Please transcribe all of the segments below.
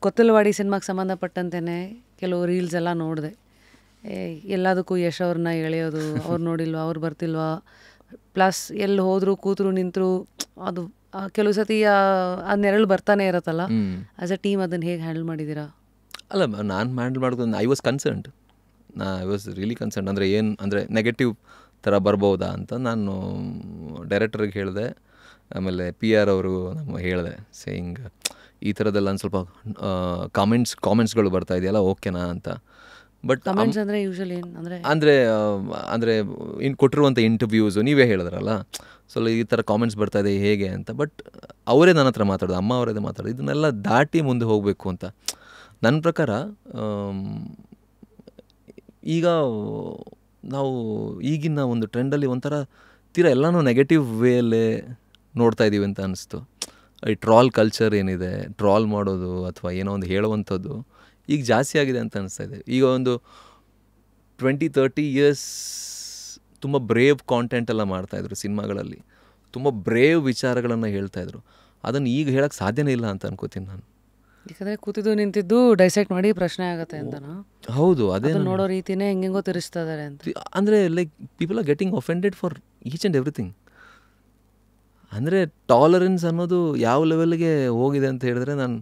ಕೊತ್ತಲವಾಡಿ ಸಿನಿಮಾಗೆ ಸಂಬಂಧಪಟ್ಟಂತೆಯೇ ಕೆಲವು ರೀಲ್ಸ್ ಎಲ್ಲ ನೋಡಿದೆ. ಎಲ್ಲದಕ್ಕೂ ಯಶ್ ಅವ್ರನ್ನ ಎಳೆಯೋದು, ಅವ್ರು ನೋಡಿಲ್ವಾ, ಅವ್ರು ಬರ್ತಿಲ್ವಾ, ಪ್ಲಸ್ ಎಲ್ಲಿ ಹೋದ್ರು ಕೂತರು ನಿಂತರು ಅದು ಕೆಲವು ಸತಿ ಆ ನೆರಳು ಬರ್ತಾನೆ ಇರತ್ತಲ್ಲ. ಆಸ್ ಅ ಟೀಮ್ ಅದನ್ನು ಹೇಗೆ ಹ್ಯಾಂಡಲ್ ಮಾಡಿದ್ದೀರಾ? ಅಲ್ಲ, ನಾನು ಹ್ಯಾಂಡಲ್ ಮಾಡೋದು I was concerned. I was really concerned. ಅಂದರೆ ಏನು ಅಂದರೆ ನೆಗೆಟಿವ್ ಥರ ಬರ್ಬೋದಾ ಅಂತ ನಾನು ಡೈರೆಕ್ಟರ್ಗೆ ಹೇಳಿದೆ. ಆಮೇಲೆ PR ಅವರು ನಮ್ಮ ಹೇಳಿದೆ, ಸೇಯಿಂಗ್ ಈ ಥರದ್ದೆಲ್ಲ ಒಂದು ಸ್ವಲ್ಪ ಕಾಮೆಂಟ್ಸ್ಗಳು ಬರ್ತಾ ಇದೆಯಲ್ಲ, ಓಕೆನಾ ಅಂತ. ಬಟ್ ಕಮೆಂಟ್ಸ್ ಅಂದರೆ ಯೂಶಲಿ ಏನು ಅಂದರೆ ಕೊಟ್ಟಿರುವಂಥ ಇಂಟರ್ವ್ಯೂಸು ನೀವೇ ಹೇಳಿದ್ರಲ್ಲ, ಸೊ ಈ ಥರ ಕಾಮೆಂಟ್ಸ್ ಬರ್ತಾ ಇದೆ ಹೇಗೆ ಅಂತ. ಬಟ್ ಅವರೇ ನನ್ನ ಹತ್ರ ಮಾತಾಡೋದು, ಅಮ್ಮ ಅವರೇ ಮಾತಾಡೋದು, ಇದನ್ನೆಲ್ಲ ದಾಟಿ ಮುಂದೆ ಹೋಗಬೇಕು ಅಂತ. ನನ್ನ ಪ್ರಕಾರ ಈಗ ನಾವು ಈಗಿನ ಒಂದು ಟ್ರೆಂಡಲ್ಲಿ ಒಂಥರ ತೀರಾ ಎಲ್ಲನೂ ನೆಗೆಟಿವ್ ವೇಯಲ್ಲೇ ನೋಡ್ತಾ ಇದ್ದೀವಿ ಅಂತ ಅನಿಸ್ತು. ಈ ಟ್ರಾಲ್ ಕಲ್ಚರ್ ಏನಿದೆ, ಟ್ರಾಲ್ ಮಾಡೋದು ಅಥವಾ ಏನೋ ಒಂದು ಹೇಳುವಂಥದ್ದು ಈಗ ಜಾಸ್ತಿ ಆಗಿದೆ ಅಂತ ಅನಿಸ್ತಾ ಇದೆ. ಈಗ ಒಂದು 20-30 ಇಯರ್ಸ್ ತುಂಬ ಬ್ರೇವ್ ಕಾಂಟೆಂಟ್ ಎಲ್ಲ ಮಾಡ್ತಾಯಿದ್ರು ಸಿನಿಮಾಗಳಲ್ಲಿ, ತುಂಬ ಬ್ರೇವ್ ವಿಚಾರಗಳನ್ನು ಹೇಳ್ತಾಯಿದ್ರು. ಅದನ್ನು ಈಗ ಹೇಳೋಕ್ಕೆ ಸಾಧ್ಯನೇ ಇಲ್ಲ ಅಂತ ಅನ್ಕೋತೀನಿ ನಾನು. ಯಾಕಂದರೆ ಕೂತಿದ್ದು ನಿಂತಿದ್ದು ಡೈಸೆಕ್ಟ್ ಮಾಡಿ ಪ್ರಶ್ನೆ ಆಗುತ್ತೆ ಅಂತನಾ? ಹೌದು, ಅದೇ ನೋಡೋ ರೀತಿನೇ ಹೆಂಗೆಂಗೋ ತಿರ್ಸ್ತಾ ಇದ್ದಾರೆ ಅಂತ. ಅಂದರೆ like people are getting offended for each and everything. ಅಂದರೆ ಟಾಲರೆನ್ಸ್ ಅನ್ನೋದು ಯಾವ ಲೆವೆಲ್ಗೆ ಹೋಗಿದೆ ಅಂತ ಹೇಳಿದ್ರೆ, ನಾನು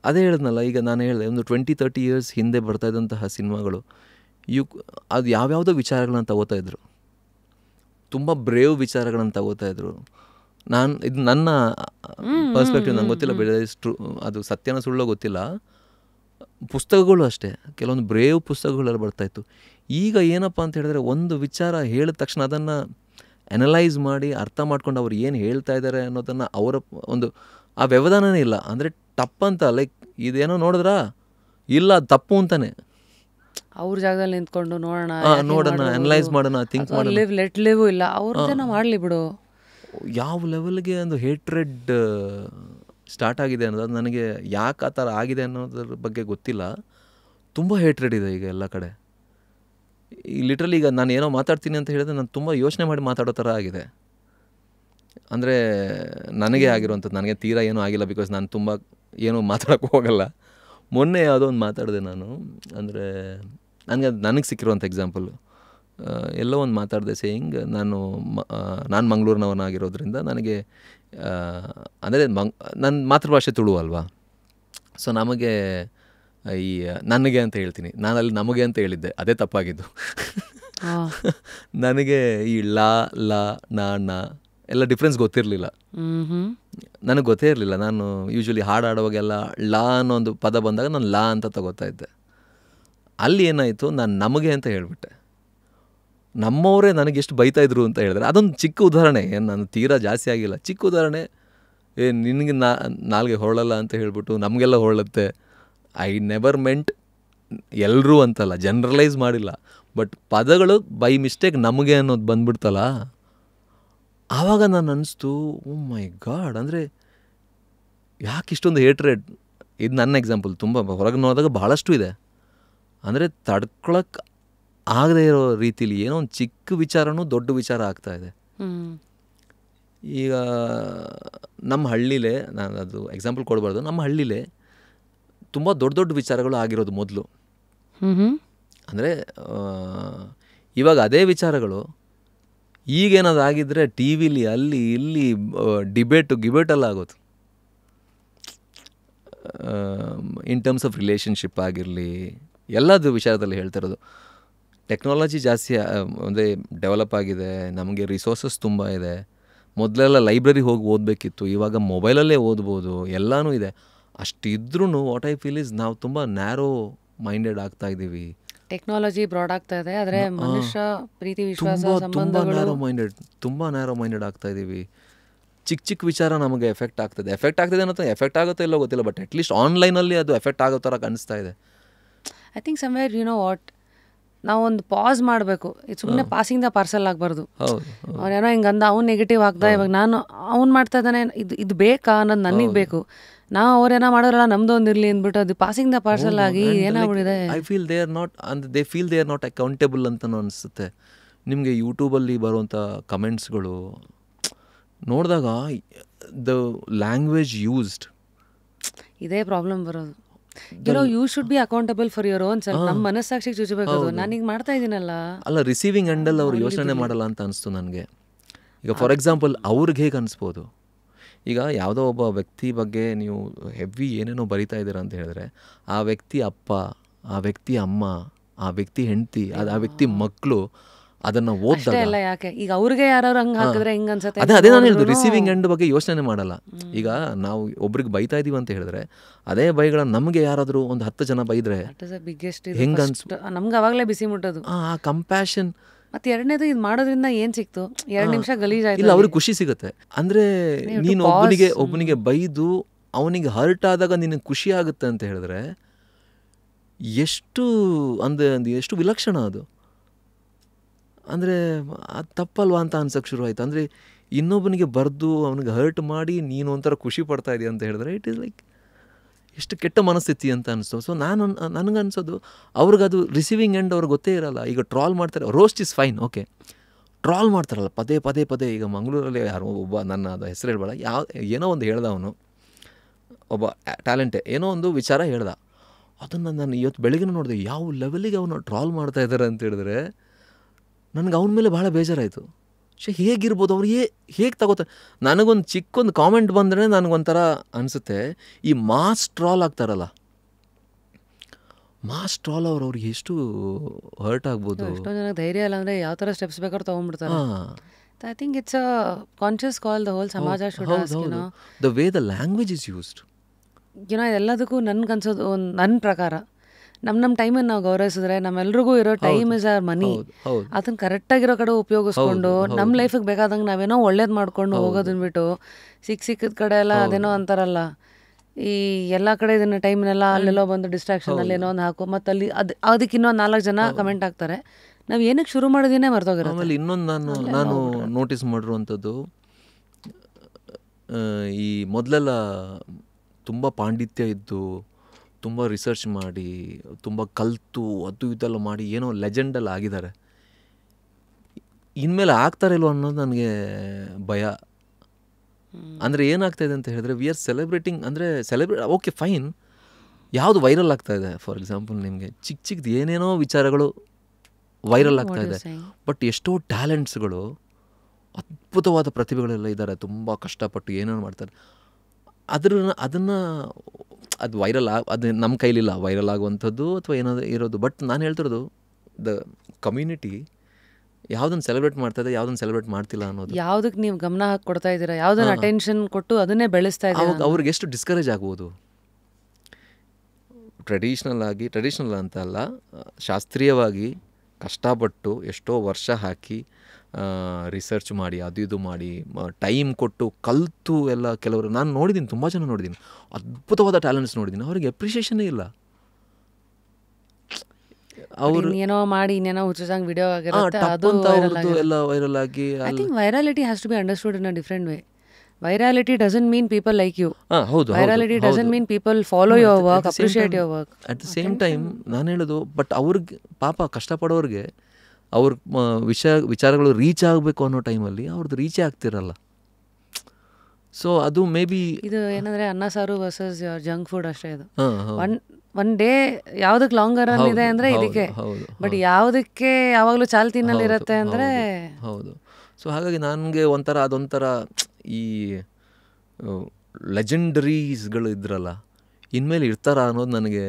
ಅದೇ ಹೇಳಿದ್ನಲ್ಲ, ಈಗ ನಾನು ಹೇಳಿದೆ ಒಂದು 20-30 ಇಯರ್ಸ್ ಹಿಂದೆ ಬರ್ತಾಯಿದ್ದಂತಹ ಸಿನಿಮಾಗಳು ಅದು ಯಾವ್ಯಾವುದೋ ವಿಚಾರಗಳನ್ನ ತಗೋತಾಯಿದ್ರು, ತುಂಬ ಬ್ರೇವ್ ವಿಚಾರಗಳನ್ನು ತಗೋತಾಯಿದ್ರು. ಇದು ನನ್ನ ಪರ್ಸ್ಪೆಕ್ಟಿವ್, ನಂಗೆ ಗೊತ್ತಿಲ್ಲ ಬೆಳೆದಷ್ಟು ಅದು ಸತ್ಯನ ಸುಳ್ಳೋ ಗೊತ್ತಿಲ್ಲ. ಪುಸ್ತಕಗಳು ಅಷ್ಟೇ, ಕೆಲವೊಂದು ಬ್ರೇವ್ ಪುಸ್ತಕಗಳೆಲ್ಲ ಬರ್ತಾಯಿತ್ತು. ಈಗ ಏನಪ್ಪ ಅಂತ ಹೇಳಿದ್ರೆ, ಒಂದು ವಿಚಾರ ಹೇಳಿದ ತಕ್ಷಣ ಅದನ್ನು ಅನಲೈಸ್ ಮಾಡಿ ಅರ್ಥ ಮಾಡ್ಕೊಂಡು ಅವ್ರು ಏನು ಹೇಳ್ತಾ ಇದ್ದಾರೆ ಅನ್ನೋದನ್ನು ಅವರ ಒಂದು ಆ ವ್ಯವಧಾನನೇ ಇಲ್ಲ. ಅಂದರೆ ತಪ್ಪಂತ ಲೈಕ್ ಇದೇನೋ ನೋಡಿದ್ರಾ, ಇಲ್ಲ ತಪ್ಪು ಅಂತಾನೆ. ಅವ್ರ ಜಾಗದಲ್ಲಿ ನಿಂತ್ಕೊಂಡು ನೋಡೋಣ, ಅನಲೈಸ್ ಮಾಡೋಣ, ಥಿಂಕ್ ಮಾಡೋಣ, ಲೆಟ್ ಲಿವ್ ಇಲ್ಲ ಅವ್ರದ್ದೇನೋ ಮಾಡಲಿ ಬಿಡು. ಯಾವ ಲೆವೆಲ್ಗೆ ಒಂದು ಹೇಟ್ರೆಡ್ ಸ್ಟಾರ್ಟ್ ಆಗಿದೆ ಅನ್ನೋದು ನನಗೆ ಯಾಕೆ ಆ ಥರ ಆಗಿದೆ ಅನ್ನೋದ್ರ ಬಗ್ಗೆ ಗೊತ್ತಿಲ್ಲ. ತುಂಬ ಹೇಟ್ರೆಡ್ ಇದೆ ಈಗ ಎಲ್ಲ ಕಡೆ. ಈ ಲಿಟ್ರಲಿ ಈಗ ನಾನು ಏನೋ ಮಾತಾಡ್ತೀನಿ ಅಂತ ಹೇಳಿದ್ರೆ ನಾನು ತುಂಬ ಯೋಚನೆ ಮಾಡಿ ಮಾತಾಡೋ ಥರ ಆಗಿದೆ. ಅಂದರೆ ನನಗೆ ಆಗಿರುವಂಥದ್ದು, ನನಗೆ ತೀರಾ ಏನೂ ಆಗಿಲ್ಲ, ಬಿಕಾಸ್ ನಾನು ತುಂಬ ಏನೂ ಮಾತಾಡೋಕ್ಕೆ ಹೋಗಲ್ಲ. ಮೊನ್ನೆ ಯಾವುದೋ ಒಂದು ಮಾತಾಡಿದೆ ನಾನು, ಅಂದರೆ ನನಗೆ ಸಿಕ್ಕಿರುವಂಥ ಎಕ್ಸಾಂಪಲ್ಲು, ಎಲ್ಲೋ ಒಂದು ಮಾತಾಡಿದೆ ಸೇಯಿಂಗ್ ನಾನು ಮಂಗಳೂರಿನವನಾಗಿರೋದ್ರಿಂದ ನನಗೆ ಅಂದರೆ ನನ್ನ ಮಾತೃಭಾಷೆ ತುಳು ಅಲ್ವಾ, ಸೊ ನಮಗೆ ಈ ನನಗೆ ಅಂತ ಹೇಳ್ತೀನಿ, ನಾನಲ್ಲಿ ನಮಗೆ ಅಂತ ಹೇಳಿದ್ದೆ, ಅದೇ ತಪ್ಪಾಗಿದ್ದು. ನನಗೆ ಈ ಲಾ ನ ಎಲ್ಲ ಡಿಫ್ರೆನ್ಸ್ ಗೊತ್ತಿರಲಿಲ್ಲ, ನನಗೆ ಗೊತ್ತೇ ಇರಲಿಲ್ಲ. ನಾನು ಯೂಶ್ವಲಿ ಹಾಡಾಡುವಾಗೆಲ್ಲ ಲಾ ಅನ್ನೋ ಒಂದು ಪದ ಬಂದಾಗ ನಾನು ಲಾ ಅಂತ ತಗೋತಾ ಇದ್ದೆ. ಅಲ್ಲಿ ಏನಾಯಿತು, ನಾನು ನಮಗೆ ಅಂತ ಹೇಳಿಬಿಟ್ಟೆ. ನಮ್ಮವರೇ ನನಗೆಷ್ಟು ಬೈತಾಯಿದ್ರು ಅಂತ ಹೇಳಿದ್ರೆ, ಅದೊಂದು ಚಿಕ್ಕ ಉದಾಹರಣೆ, ಏನು ನಾನು ತೀರಾ ಜಾಸ್ತಿ ಆಗಿಲ್ಲ, ಚಿಕ್ಕ ಉದಾಹರಣೆ. ನಿನಗೆ ನಾಲ್ಗೆ ಹೊರಳಲ್ಲ ಅಂತ ಹೇಳ್ಬಿಟ್ಟು ನಮಗೆಲ್ಲ ಹೊರಳುತ್ತೆ. ಐ ನೆವರ್ ಮೆಂಟ್ ಎಲ್ಲರೂ ಅಂತಲ್ಲ, ಜನರಲೈಸ್ ಮಾಡಿಲ್ಲ, ಬಟ್ ಪದಗಳು ಬೈ ಮಿಸ್ಟೇಕ್ ನಮಗೆ ಅನ್ನೋದು ಬಂದ್ಬಿಡ್ತಲ್ಲ, ಆವಾಗ ನಾನು ಅನ್ನಿಸ್ತು, ಓ ಮೈ ಗಾಡ್, ಅಂದರೆ ಯಾಕೆ ಇಷ್ಟೊಂದು ಹೇಟ್ರೆಡ್. ಇದು ನನ್ನ ಎಕ್ಸಾಂಪಲ್, ತುಂಬ ಹೊರಗೆ ನೋಡಿದಾಗ ಭಾಳಷ್ಟು ಇದೆ. ಅಂದರೆ ತಡ್ಕೊಳಕ್ಕೆ ಆಗದೆ ಇರೋ ರೀತಿಲಿ ಏನೋ ಒಂದು ಚಿಕ್ಕ ವಿಚಾರನೂ ದೊಡ್ಡ ವಿಚಾರ ಆಗ್ತಾಯಿದೆ. ಈಗ ನಮ್ಮ ಹಳ್ಳಿಲೇ, ನಾನು ಅದು ಎಕ್ಸಾಂಪಲ್ ಕೊಡಬಾರ್ದು, ನಮ್ಮ ಹಳ್ಳಿಲೇ ತುಂಬ ದೊಡ್ಡ ದೊಡ್ಡ ವಿಚಾರಗಳು ಆಗಿರೋದು ಮೊದಲು. ಅಂದರೆ ಇವಾಗ ಅದೇ ವಿಚಾರಗಳು ಈಗೇನಾದ್ರು ಆಗಿದ್ದರೆ ಟಿ ವಿಲಿ ಅಲ್ಲಿ ಇಲ್ಲಿ ಡಿಬೇಟೆಲ್ಲ ಆಗೋದು. ಇನ್ ಟರ್ಮ್ಸ್ ಆಫ್ ರಿಲೇಷನ್ಶಿಪ್ ಆಗಿರಲಿ, ಎಲ್ಲದು ವಿಚಾರದಲ್ಲಿ ಹೇಳ್ತಿರೋದು. ಟೆಕ್ನಾಲಜಿ ಜಾಸ್ತಿ ಅಂದರೆ ಡೆವಲಪ್ ಆಗಿದೆ, ನಮಗೆ ರಿಸೋರ್ಸಸ್ ತುಂಬ ಇದೆ. ಮೊದಲೆಲ್ಲ ಲೈಬ್ರರಿ ಹೋಗಿ ಓದಬೇಕಿತ್ತು, ಇವಾಗ ಮೊಬೈಲಲ್ಲೇ ಓದ್ಬೋದು, ಎಲ್ಲನೂ ಇದೆ. ಅಷ್ಟಿದ್ರೂ ವಾಟ್ ಐ ಫೀಲ್ ಇಸ್ ನಾವು ತುಂಬ ನ್ಯಾರೋ ಮೈಂಡೆಡ್ ಆಗ್ತಾ ಇದ್ದೀವಿ. ಟೆಕ್ನಾಲಜಿ ಬ್ರಾಡ್ ಆಗ್ತಾ ಇದೆ, ಆದರೆ ಮನುಷ್ಯ ಪ್ರೀತಿ ವಿಶ್ವಾಸ ತುಂಬ ನ್ಯಾರೋ ಮೈಂಡೆಡ್ ಆಗ್ತಾ ಇದ್ದೀವಿ. ಚಿಕ್ಕ ವಿಚಾರ ನಮಗೆ ಎಫೆಕ್ಟ್ ಆಗ್ತದೆ ಅನ್ನೋ ಎಫೆಕ್ಟ್ ಆಗುತ್ತೋ ಇಲ್ಲೋ ಗೊತ್ತಿಲ್ಲ, ಬಟ್ ಅಟ್ಲೀಸ್ಟ್ ಆನ್ಲೈನಲ್ಲಿ ಅದು ಎಫೆಕ್ಟ್ ಆಗೋ ಥರ ಕಾಣಿಸ್ತಾ ಇದೆ. I think somewhere you know what, ನಾವೊಂದು ಪಾಸ್ ಮಾಡಬೇಕು. ಇದು ಸುಮ್ಮನೆ ಪಾಸಿಂಗ್ ದ ಪಾರ್ಸಲ್ ಆಗಬಾರ್ದು. ಅವನೇನೋ ಹಿಂಗೆ ಅಂದ, ಅವ್ನು ನೆಗೆಟಿವ್ ಆಗ್ದ, ಇವಾಗ ನಾನು ಅವ್ನು ಮಾಡ್ತಾ ಇದ್ದಾನೆ, ಇದು ಬೇಕಾ ಅನ್ನೋದು ನನಗೆ ಬೇಕು. ನಾವು ಅವ್ರೇನೋ ಮಾಡೋರಲ್ಲ ನಮ್ದೊಂದು ಇರಲಿ ಅಂದ್ಬಿಟ್ಟು ಅದು ಪಾಸಿಂಗ್ ದ ಪಾರ್ಸಲ್ ಆಗಿ ಏನಾಗ್ಬಿಟ್ಟಿದೆ. I feel they are not accountable ಅಂತ ಅನಿಸುತ್ತೆ. ನಿಮಗೆ ಯೂಟ್ಯೂಬಲ್ಲಿ ಬರುವಂಥ ಕಮೆಂಟ್ಸ್ಗಳು ನೋಡಿದಾಗ ದ ಲ್ಯಾಂಗ್ವೇಜ್ ಯೂಸ್ಡ್. ಇದೇ ಪ್ರಾಬ್ಲಮ್ ಬರೋದು. You should be accountable for your own self. ನಮ್ಮ ಮನಸ್ಸಾಕ್ಷಿಗೆ ಚುಚ್ಚಬೇಕು. ನಾನೀಗ ಮಾಡ್ತಾ ಇದ್ದೀನಲ್ಲ. ಅಲ್ಲ, ರಿಸೀವಿಂಗ್ ಎಂಡಲ್ಲಿ ಅವ್ರು ಯೋಚನೆ ಮಾಡಲ್ಲ ಅಂತ ಅನಿಸ್ತು ನನಗೆ. ಈಗ ಫಾರ್ ಎಕ್ಸಾಂಪಲ್ ಅವ್ರಿಗೆ ಹೇಗೆ ಅನಿಸ್ಬೋದು, ಈಗ ಯಾವುದೋ ಒಬ್ಬ ವ್ಯಕ್ತಿ ಬಗ್ಗೆ ನೀವು ಹೆವಿ ಏನೇನೋ ಬರಿತಾ ಇದ್ದೀರಾ ಅಂತ ಹೇಳಿದ್ರೆ, ಆ ವ್ಯಕ್ತಿ ಅಪ್ಪ, ಆ ವ್ಯಕ್ತಿ ಅಮ್ಮ, ಆ ವ್ಯಕ್ತಿ ಹೆಂಡತಿ, ಆ ವ್ಯಕ್ತಿ ಮಕ್ಕಳು ಅದನ್ನು ಓದಿದಾಗ ಯಾಕೆ ಈಗ ಅವ್ರಿಗೆ ಯಾರು ಹಂಗೆ ಹಾಕಿದ್ರೆ ಹೆಂಗೆ ಅನ್ಸುತ್ತೆ. ಅದೇ ನಾನು ಹೇಳಿದ್ದು, ರಿಸೀವಿಂಗ್ ಎಂಡ್ ಬಗ್ಗೆ ಯೋಚನೆ ಮಾಡಲ್ಲ. ಈಗ ನಾವು ಒಬ್ರಿಗೆ ಬೈತಾ ಇದೀವಿ ಅಂತ ಹೇಳಿದ್ರೆ, ಅದೇ ಬೈಗಳನ್ನ ನಮಗೆ ಯಾರಾದರೂ ಒಂದು 10 ಜನ ಬೈದ್ರೆ ಹೆಂಗೆ ಅನ್ಸ್ತು ನಮ್ಗೆ ಅವಾಗಲೇ ಬಿಸಿ ಮುಟ್ಟೋದು. ಆ ಕಂಪ್ಯಾಷನ್. ಮತ್ತೆ ಎರಡನೇದು, ಇದು ಮಾಡೋದ್ರಿಂದ ಏನ್ ಸಿಕ್ತು? 2 ನಿಮಿಷ ಗಲೀಜಾಯ್ತು. ಇಲ್ಲ, ಅವ್ರಿಗೆ ಖುಷಿ ಸಿಗುತ್ತೆ. ಅಂದ್ರೆ ನೀನು ಒಬ್ಬನಿಗೆ ಬೈದು ಅವನಿಗೆ ಹರ್ಟ್ ಆದಾಗ ನಿನಗೆ ಖುಷಿ ಆಗುತ್ತೆ ಅಂತ ಹೇಳಿದ್ರೆ ಎಷ್ಟು ಎಷ್ಟು ವಿಲಕ್ಷಣ ಅದು. ಅಂದರೆ ಅದು ತಪ್ಪಲ್ವಾ ಅಂತ ಅನ್ಸಕ್ಕೆ ಶುರು ಆಯಿತು. ಅಂದರೆ ಇನ್ನೊಬ್ಬನಿಗೆ ಬರೆದು ಅವನಿಗೆ ಹರ್ಟ್ ಮಾಡಿ ನೀನು ಒಂಥರ ಖುಷಿ ಪಡ್ತಾ ಇದೆಯಾ ಅಂತ ಹೇಳಿದ್ರೆ ಇಟ್ ಈಸ್ ಲೈಕ್ ಎಷ್ಟು ಕೆಟ್ಟ ಮನಸ್ಥಿತಿ ಅಂತ ಅನಿಸ್ತು. ಸೊ ನನಗನ್ಸೋದು ಅವ್ರಿಗದು ರಿಸೀವಿಂಗ್ ಎಂಡ್ ಅವ್ರಿಗೆ ಗೊತ್ತೇ ಇರಲ್ಲ. ಈಗ ಟ್ರಾಲ್ ಮಾಡ್ತಾರೆ, roast is fine, okay. Troll ಮಾಡ್ತಾರಲ್ಲ ಪದೇ. ಈಗ ಮಂಗಳೂರಲ್ಲಿ ಯಾರೋ ಒಬ್ಬ, ನನ್ನ ಅದು ಹೆಸರು ಹೇಳ್ಬೇಡ, ಏನೋ ಒಂದು ಹೇಳ್ದ ಅವನು, ಒಬ್ಬ ಟ್ಯಾಲೆಂಟೇ ಏನೋ ಒಂದು ವಿಚಾರ ಹೇಳ್ದ. ಅದನ್ನು ನಾನು ಇವತ್ತು ಬೆಳಗ್ಗೆ ನೋಡಿದೆ, ಯಾವ ಲೆವೆಲಿಗೆ ಅವನು ಟ್ರಾಲ್ ಮಾಡ್ತಾ ಇದ್ದಾರೆ ಅಂತ ಹೇಳಿದ್ರೆ ನನಗೆ ಅವನ ಮೇಲೆ ಭಾಳ ಬೇಜಾರಾಯಿತು. ಹೇಗಿರ್ಬೋದು ಅವ್ರು, ಹೇಗೆ ತಗೋತಾರೆ. ನನಗೊಂದು ಚಿಕ್ಕೊಂದು ಕಾಮೆಂಟ್ ಬಂದರೆ ನನಗೊಂಥರ ಅನಿಸುತ್ತೆ, ಈ ಮಾಸ್ ಟ್ರಾಲ್ ಆಗ್ತಾರಲ್ಲ, ಮಾಸ್ ಟ್ರಾಲ್ ಅವ್ರಿಗೆ ಎಷ್ಟು ಹರ್ಟ್ ಆಗ್ಬೋದು. ಎಷ್ಟೋ ಜನ ಧೈರ್ಯ ಇಲ್ಲ ಅಂದರೆ ಯಾವ ಥರ ಸ್ಟೆಪ್ಸ್ ಬೇಕಾದ್ರೂ ತೊಗೊಂಡ್ಬಿಡ್ತಾರೆ. I think it's a conscious call the whole ಸಮಾಜ should ask, you know, the way the language is used. ಎಲ್ಲದಕ್ಕೂ ನನ್ಗನ್ಸೋದು, ನನ್ನ ಪ್ರಕಾರ ನಮ್ಮ ಟೈಮನ್ನು ನಾವು ಗೌರವಿಸಿದ್ರೆ, ನಮ್ಮೆಲ್ರಿಗೂ ಇರೋ ಟೈಮ್ ಇಸ್ ಆರ್ ಮನಿ, ಅದನ್ನ ಕರೆಕ್ಟಾಗಿರೋ ಕಡೆ ಉಪಯೋಗಿಸ್ಕೊಂಡು ನಮ್ಮ ಲೈಫಿಗೆ ಬೇಕಾದಂಗೆ ನಾವೇನೋ ಒಳ್ಳೇದು ಮಾಡ್ಕೊಂಡು ಹೋಗೋದನ್ನ ಬಿಟ್ಟು ಸಿಕ್ಕದ ಕಡೆ ಎಲ್ಲ ಅದೇನೋ ಅಂತಾರಲ್ಲ, ಈ ಎಲ್ಲ ಕಡೆ ಇದನ್ನ ಟೈಮ್ನೆಲ್ಲ ಅಲ್ಲೆಲ್ಲೋ ಬಂದು ಡಿಸ್ಟ್ರಾಕ್ಷನ್ ಅಲ್ಲಿ ಏನೋ ಒಂದು ಹಾಕು, ಮತ್ತು ಅಲ್ಲಿ ಅದಕ್ಕೆ ಇನ್ನೊಂದು 4 ಜನ ಕಮೆಂಟ್ ಹಾಕ್ತಾರೆ. ನಾವು ಏನಕ್ಕೆ ಶುರು ಮಾಡೋದೇನೆ ಮರ್ತೋಗಿರೋ. ಆಮೇಲೆ ಇನ್ನೊಂದು ನಾನು ನೋಟಿಸ್ ಮಾಡಿರುವಂಥದ್ದು, ಈ ಮೊದಲೆಲ್ಲ ತುಂಬ ಪಾಂಡಿತ್ಯ ಇದ್ದು, ತುಂಬ ರಿಸರ್ಚ್ ಮಾಡಿ, ತುಂಬ ಕಲಿತು, ಅದು ಇದೆಲ್ಲ ಮಾಡಿ ಏನೋ ಲೆಜೆಂಡಲ್ಲಿ ಆಗಿದ್ದಾರೆ. ಇನ್ಮೇಲೆ ಆಗ್ತಾರೆ ಇಲ್ವೋ ಅನ್ನೋದು ನನಗೆ ಭಯ. ಅಂದರೆ ಏನಾಗ್ತಾಯಿದೆ ಅಂತ ಹೇಳಿದ್ರೆ, ವಿ ಆರ್ ಸೆಲೆಬ್ರೇಟಿಂಗ್, ಅಂದರೆ ಓಕೆ ಫೈನ್, ಯಾವುದು ವೈರಲ್ ಆಗ್ತಾಯಿದೆ. ಫಾರ್ ಎಕ್ಸಾಂಪಲ್ ನಿಮಗೆ ಚಿಕ್ಕದು ಏನೇನೋ ವಿಚಾರಗಳು ವೈರಲ್ ಆಗ್ತಾಯಿದೆ, ಬಟ್ ಎಷ್ಟೋ ಟ್ಯಾಲೆಂಟ್ಸ್ಗಳು, ಅದ್ಭುತವಾದ ಪ್ರತಿಭೆಗಳೆಲ್ಲ ಇದ್ದಾರೆ, ತುಂಬ ಕಷ್ಟಪಟ್ಟು ಏನೇನೋ ಮಾಡ್ತಾರೆ. ಅದನ್ನು ಅದು ವೈರಲ್ ಅದು ನಮ್ಮ ಕೈಲಿಲ್ಲ ವೈರಲ್ ಆಗುವಂಥದ್ದು ಅಥವಾ ಏನಾದರೂ ಇರೋದು. ಬಟ್ ನಾನು ಹೇಳ್ತಿರೋದು, ದ ಕಮ್ಯುನಿಟಿ ಯಾವುದನ್ನು ಸೆಲೆಬ್ರೇಟ್ ಮಾಡ್ತಾಯಿದೆ, ಯಾವುದನ್ನು ಸೆಲೆಬ್ರೇಟ್ ಮಾಡ್ತಿಲ್ಲ ಅನ್ನೋದು. ಯಾವುದಕ್ಕೆ ನೀವು ಗಮನ ಹಾಕಿ ಕೊಡ್ತಾ ಇದ್ದೀರಾ, ಯಾವುದನ್ನು ಅಟೆನ್ಷನ್ ಕೊಟ್ಟು ಅದನ್ನೇ ಬೆಳೆಸ್ತಾ ಇದ್ದೀರಾ, ಅವ್ರಿಗೆ ಎಷ್ಟು ಡಿಸ್ಕರೇಜ್ ಆಗ್ಬೋದು. ಟ್ರೆಡಿಷ್ನಲ್ ಅಂತ ಅಲ್ಲ, ಶಾಸ್ತ್ರೀಯವಾಗಿ ಕಷ್ಟಪಟ್ಟು ಎಷ್ಟೋ ವರ್ಷ ಹಾಕಿ ರಿಸರ್ಚ್ ಮಾಡಿ, ಅದು ಇದು ಮಾಡಿ, ಟೈಮ್ ಕೊಟ್ಟು ಕಲಿತು ಎಲ್ಲ ಕೆಲವರು ನಾನು ನೋಡಿದ್ದೀನಿ, ತುಂಬ ಜನ ನೋಡಿದ್ದೀನಿ, ಅದ್ಭುತವಾದ ಟ್ಯಾಲೆಂಟ್ಸ್ ನೋಡಿದ್ದೀನಿ, ಅವ್ರಿಗೆ ಅಪ್ರಿಷಿಯೇಷನ್ನೇ ಇಲ್ಲ. ಅವರು ಏನೋ ಮಾಡಿ ಇನ್ನೇನೋ ಹುಚ್ಚಂಗೆ ವಿಡಿಯೋ ಆಗಿರುತ್ತೆ, ಅದು ಎಲ್ಲ ವೈರಲ್ ಆಗಿ. I think virality has to be understood in a different way. Virality doesn't mean people like you. Virality doesn't mean people follow your work, appreciate your work. At the same time, ನಾನು ಹೇಳೋದು, but ಅವ್ರಿಗೆ ಪಾಪ ಕಷ್ಟಪಡೋರಿಗೆ ಅವ್ರ ವಿಚಾರಗಳು reach ಆಗಬೇಕು ಅನ್ನೋ ಟೈಮಲ್ಲಿ ಅವ್ರದ್ದು ರೀಚೇ ಆಗ್ತಿರಲ್ಲ. ಸೊ ಅದು ಮೇ ಬಿ ಇದು ಏನಂದರೆ ಅನ್ನ ಸಾರು ವರ್ಸಸ್ ಜಂಕ್ ಫುಡ್ ಅಷ್ಟೇ. ಇದು ಒನ್ ಡೇ ಯಾವುದಕ್ಕೆ ಲಾಂಗರ್ ರನ್ ಇದೆ ಅಂದರೆ ಇದಕ್ಕೆ, ಬಟ್ ಯಾವುದಕ್ಕೆ ಯಾವಾಗಲೂ ಚಾಲ್ತಿನಲ್ಲಿರುತ್ತೆ ಅಂದರೆ ಹೌದು. ಸೊ ಹಾಗಾಗಿ ನನಗೆ ಅದೊಂಥರ ಈ ಲೆಜೆಂಡರೀಸ್ಗಳು ಇದ್ರಲ್ಲ, ಇನ್ಮೇಲೆ ಇರ್ತಾರ ಅನ್ನೋದು ನನಗೆ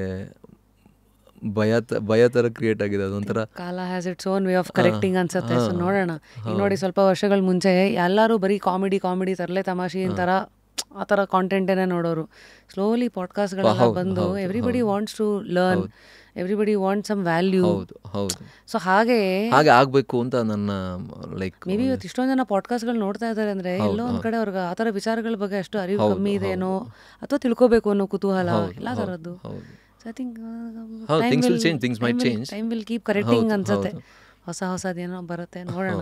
ಭಯ ಥರ ಕ್ರಿಯೇಟ್ ಆಗಿದೆ. ಅದೊಂಥರ ಕಾಲ has its own way of correcting ಅನ್ಸುತ್ತೆ. ಸೊ ನೋಡೋಣ. ಈಗ ನೋಡಿ, ಸ್ವಲ್ಪ ವರ್ಷಗಳ ಮುಂಚೆ ಎಲ್ಲರೂ ಬರೀ ಕಾಮಿಡಿ ತರಲೆ ತಮಾಷೆ ಥರ ಆ ಥರ ಕಾಂಟೆಂಟೇನೆ ನೋಡೋರು. ಸ್ಲೋಲಿ ಪಾಡ್ಕಾಸ್ಟ್ಗಳೆಲ್ಲ ಬಂದು everybody wants to learn, everybody want some value. ಹೌದು. ಸೊ ಹಾಗೆ ಆಗಬೇಕು ಅಂತ ನನ್ನ ಲೈಕ್ ಮೇ ಬಿ ಇವತ್ತು ಇಷ್ಟೊಂದು ಜನ ಪಾಡ್ಕಾಸ್ಟ್ಗಳು ನೋಡ್ತಾ ಇದ್ದಾರೆ ಅಂದರೆ ಎಲ್ಲೋ ಒಂದು ಕಡೆ ಅವ್ರಿಗೆ ಆ ಥರ ವಿಚಾರಗಳ ಬಗ್ಗೆ ಅಷ್ಟು ಅರಿವು ಕಮ್ಮಿ ಇದೆನೋ, ಅಥವಾ ತಿಳ್ಕೊಬೇಕು ಅನ್ನೋ ಕುತೂಹಲ ಎಲ್ಲ ಥರದ್ದು. So I think time will keep correcting ಅನ್ಸುತ್ತೆ. ಹೊಸದೇನೋ ಬರುತ್ತೆ, ನೋಡೋಣ.